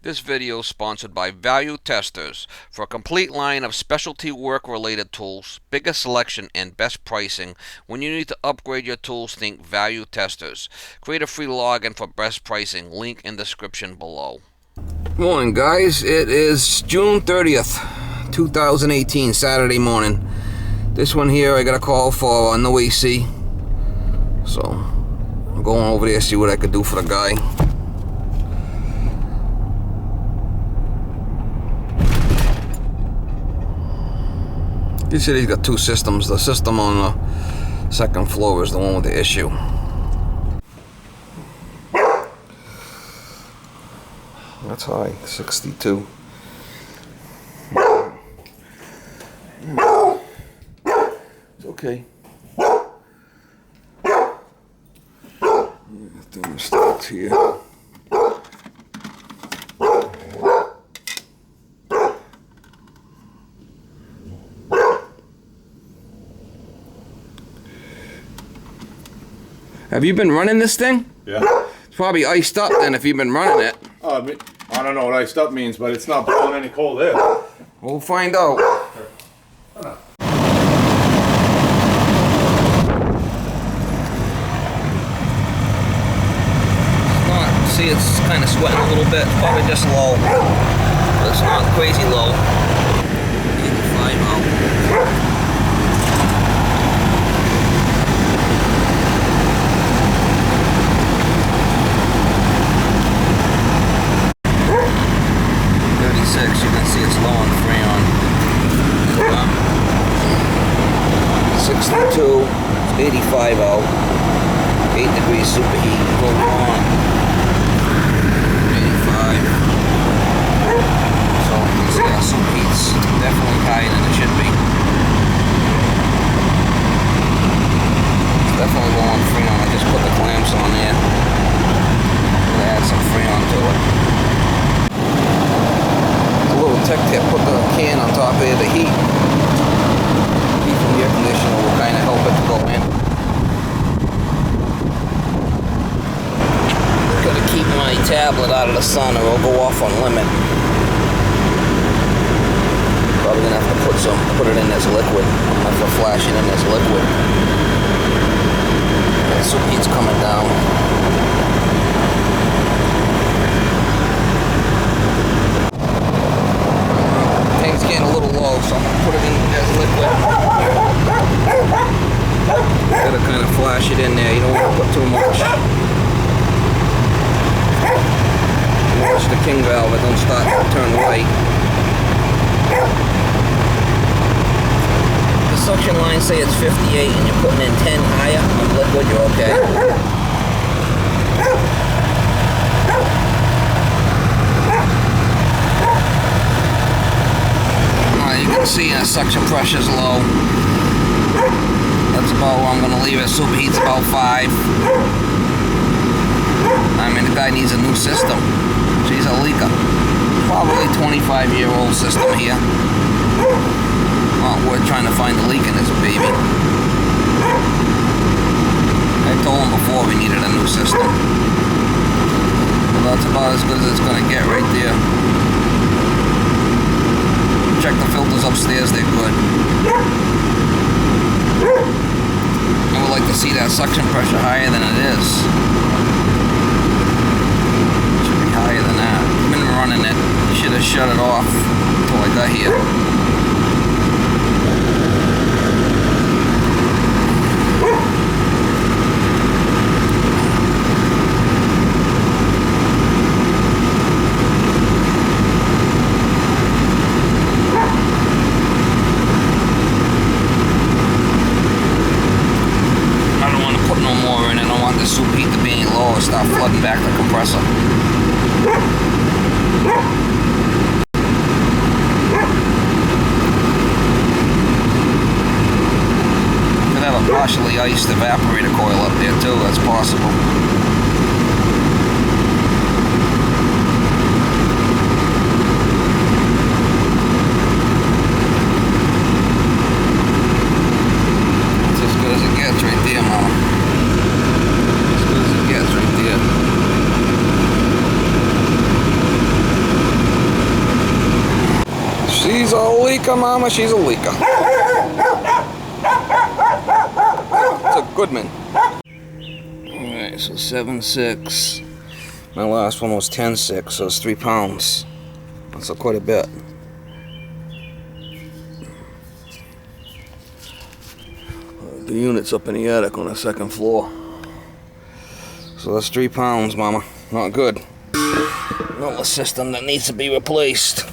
This video is sponsored by Value Testers. For a complete line of specialty work-related tools, bigger selection, and best pricing, when you need to upgrade your tools, think Value Testers. Create a free login for best pricing. Link in description below. Morning, guys. It is June 30th, 2018, Saturday morning. This one here, I got a call for no AC. So, I'm going over there to see what I could do for the guy. He said he's got two systems. The system on the second floor is the one with the issue. That's high, 62. It's okay. Thermostat's here. Have you been running this thing? Yeah. It's probably iced up then if you've been running it. I don't know what iced up means, but it's not blowing any cold air. We'll find out. See, it's kind of sweating a little bit. Probably just low. But it's not crazy low. 85 out. You can see it's low on Freon. 62, 85 out, 8 degrees superheat, go on. 85. So you can see our superheat's definitely higher than it should be. It's definitely low on Freon. I just put the clamps on there. Add some Freon to it. Little tech tip, put the can on top of the heat. Heat from the air conditioner will kind of help it to go in. Gotta keep my tablet out of the sun or it'll go off on limit. Probably gonna have to put it in this liquid. I'm gonna have to flash it in this liquid. The superheat's coming down. It's getting a little low, so I'm going to put it in as liquid. Gotta kind of flash it in there, you don't want to put too much. Watch the king valve, it don't start to turn white. The suction lines say it's 58 and you're putting in 10 higher on liquid, you're okay. You can see suction pressure's low. That's about where I'm going to leave it. Superheat's about 5. I mean, the guy needs a new system. She's a leaker. Probably 25-year-old system here. Well, we're trying to find the leak in this baby. I told him before we needed a new system. Well, that's about as good as it's going to get right there. Check the filters upstairs, they're good. I would like to see that suction pressure higher than it is. It should be higher than that. I've been running it. You should have shut it off until I got here. Start flooding back the compressor. Could have a partially iced evaporator coil up there too, that's possible. leaker, Mama? She's a leaker. It's a Goodman. Alright, so 7.6. My last one was 10.6, so it's 3 pounds. That's quite a bit. The unit's up in the attic on the 2nd floor. So that's 3 pounds, Mama. Not good. Another system that needs to be replaced.